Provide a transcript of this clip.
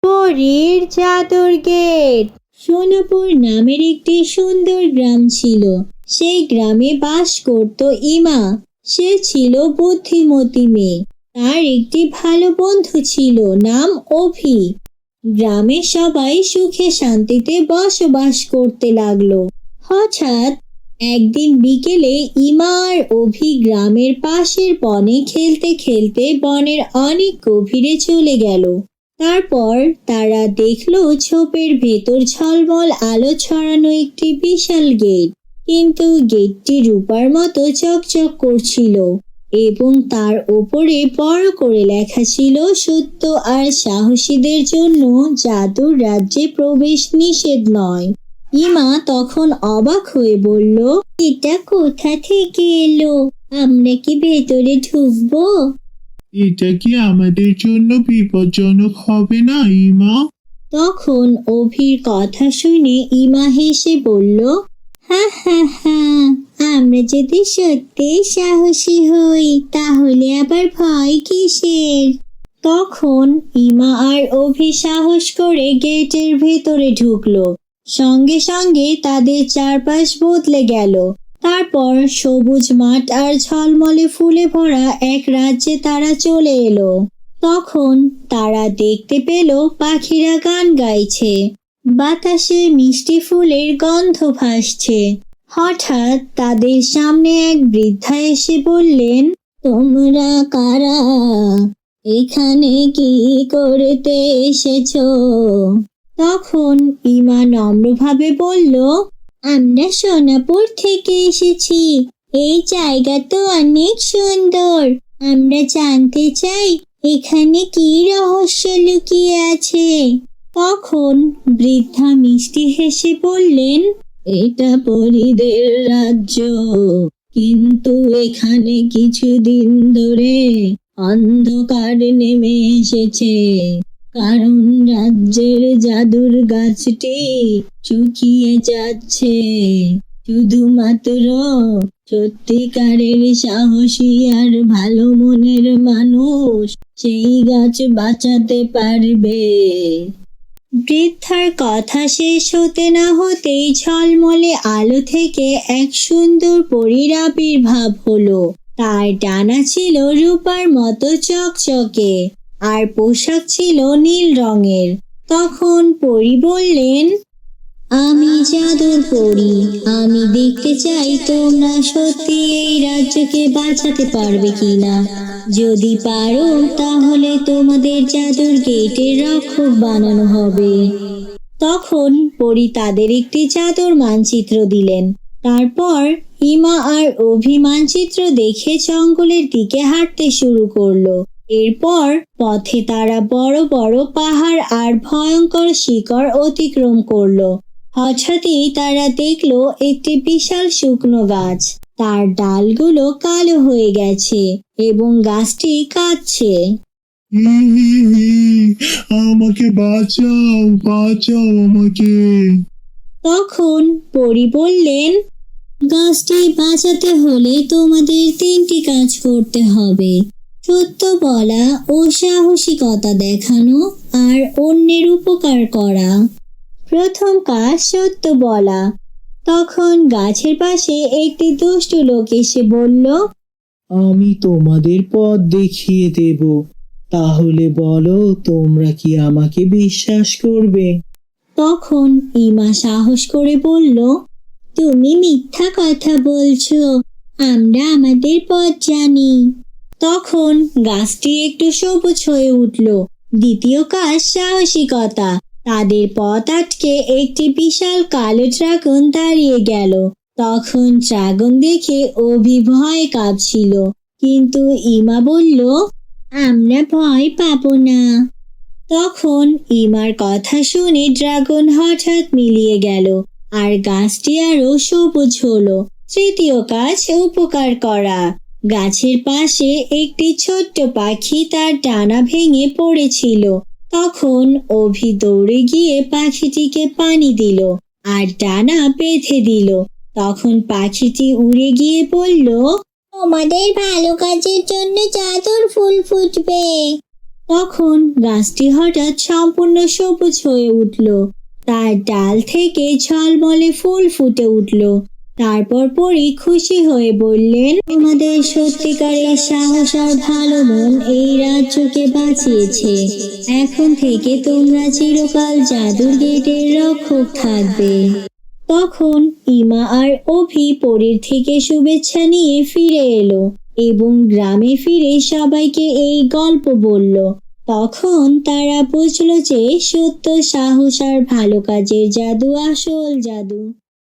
পরীর জাদুর গেট। সোনাপুর নামের একটি সুন্দর গ্রাম ছিল। সেই গ্রামে বাস করত ইমা। সে ছিল বুদ্ধিমতী মেয়ে। তার একটি ভালো বন্ধু ছিল, নাম অভি। গ্রামে সবাই সুখে শান্তিতে বসবাস করতে লাগলো। হঠাৎ একদিন বিকেলে ইমা আর অভি গ্রামের পাশের বনে খেলতে খেলতে বনের অনেক গভীরে চলে গেল। তারপর তারা দেখলো ঝোপের ভেতর ঝলমল আলো ছড়ানো একটি বিশাল গেট। কিন্তু গেটটি রূপার মতো চকচক করছিল এবং তার ওপরে বড় করে লেখা ছিল, সত্য আর সাহসীদের জন্য জাদুর রাজ্যে প্রবেশ নিষেধ নয়। ইমা তখন অবাক হয়ে বলল, এটা কোথা থেকে এলো? আমরা কি ভেতরে ঢুকবো? এটা কি আমাদের জন্য বিপজ্জনক হবে না ইমা? তখন অভির কথা শুনে ইমা হেসে বলল, হা হা হা, আমরা যদি সত্যি সাহসী হই তাহলে আবার ভয় কিসের? তখন ইমা আর অভি সাহস করে গেটের ভেতরে ঢুকলো। সঙ্গে সঙ্গে তাদের চারপাশ বদলে গেল। তারপর সবুজ মাঠ আর ঝলমলে ফুলে ভরা এক রাজ্যে তারা চলে এলো। তখন তারা দেখতে পেল পাখিরা গান গাইছে, বাতাসে মিষ্টি ফুলের গন্ধ ভাসছে। হঠাৎ তাদের সামনে এক বৃদ্ধা এসে বললেন, তোমরা কারা? এখানে কি করতে এসেছো? তখন ইমা নম্রভাবে বলল, আমরা সোনাপুর থেকে এসেছি। এই জায়গা তো অনেক সুন্দর। আমরা জানতে চাই এখানে কি রহস্য লুকিয়ে আছে। তখন বৃদ্ধা মিষ্টি হেসে বললেন, এটা পরীদের রাজ্য, কিন্তু এখানে কিছুদিন ধরে অন্ধকার নেমে এসেছে। কারণ রাজ্যের জাদুর গাছটি শুকিয়ে যাচ্ছে। শুধুমাত্র সত্যিকারের সাহসী আর ভালো মনের মানুষ সেই গাছ বাঁচাতে পারবে। বৃদ্ধার কথা শেষ হতে না হতেই ঝলমলে আলো থেকে এক সুন্দর পরীর আবির্ভাব হলো। তার ডানা ছিল রূপার মতো চকচকে আর পোশাক ছিল নীল রঙের। তখন পরী বললেন, আমি জাদুর পরী। আমি দেখতে চাই তোমরা সত্যি এই রাজ্যকে বাঁচাতে পারবে কিনা। যদি পারো তাহলে তোমাদের জাদুর গেটের রক্ষক বানানো হবে। তখন পরী তাদের একটি জাদুর মানচিত্র দিলেন। তারপর ইমা আর অভি মানচিত্র দেখে জঙ্গলের দিকে হাঁটতে শুরু করলো। এরপর পথে তারা বড় বড় পাহাড় আর ভয়ঙ্কর শিকড় অতিক্রম করলো। হঠাৎই তারা দেখলো একটি বিশাল শুকনো গাছ। তার ডালগুলো কালো হয়ে গেছে এবং গাছটি কাঁদছে। আমাকে বাঁচাও, বাঁচাও আমাকে। তখন পরী বললেন, গাছটি বাঁচাতে হলে তোমাদের 3টি কাজ করতে হবে, সত্য বলা ও সাহসিকতা দেখানো আর অন্যের উপকার করা। প্রথম কাজ সত্য বলা। তখন গাছের পাশে একটি দুষ্টু লোক এসে বলল, আমি তোমাদের পথ দেখিয়ে দেব, তাহলে বলো তোমরা কি আমাকে বিশ্বাস করবে? তখন ইমা সাহস করে বলল, তুমি মিথ্যা কথা বলছো, আমরা আমাদের পথ জানি। তখন গাছটি একটু সবুজ হয়ে উঠল। দ্বিতীয় কাজ সাহসিকতা। তাদের পথ আটকে একটি বিশাল কালো ড্রাগন দাঁড়িয়ে গেল। তখন ড্রাগন দেখে অভি ভয়ে কাঁপছিল, কিন্তু ইমা বলল, আমরা ভয় পাবো না। তখন ইমার কথা শুনে ড্রাগন হঠাৎ মিলিয়ে গেল আর গাছটি আরো সবুজ হলো। তৃতীয় কাজ উপকার করা। গাছের পাশে একটি ছোট্ট পাখি তার ডানা ভেঙে পড়েছিল। তখন অভি দৌড়ে গিয়ে পাখিটিকে পানি দিল আর ডানা বেঁধে দিল। তখন পাখিটি উড়ে গিয়ে বলল, তোমাদের ভালো কাজের জন্য জাদুর ফুল ফুটবে। তখন গাছটি হঠাৎ সম্পূর্ণ সবুজ হয়ে উঠল। তার ডাল থেকে ঝলমলে ফুল ফুটে উঠল। তারপর পরী খুশি হয়ে বললেন, তোমাদের সত্যিকারের সাহস আর ভালো মন এই রাজ্যকে বাঁচিয়েছে। এখন থেকে তোমরা চিরকাল জাদুর গেটের রক্ষক থাকবে। তখন ইমা আর অভি পরীর থেকে শুভেচ্ছা নিয়ে ফিরে এলো এবং গ্রামে ফিরে সবাইকে এই গল্প বলল। তখন তারা বুঝলো যে সত্য, সাহস আর ভালো কাজের জাদু আসল জাদু।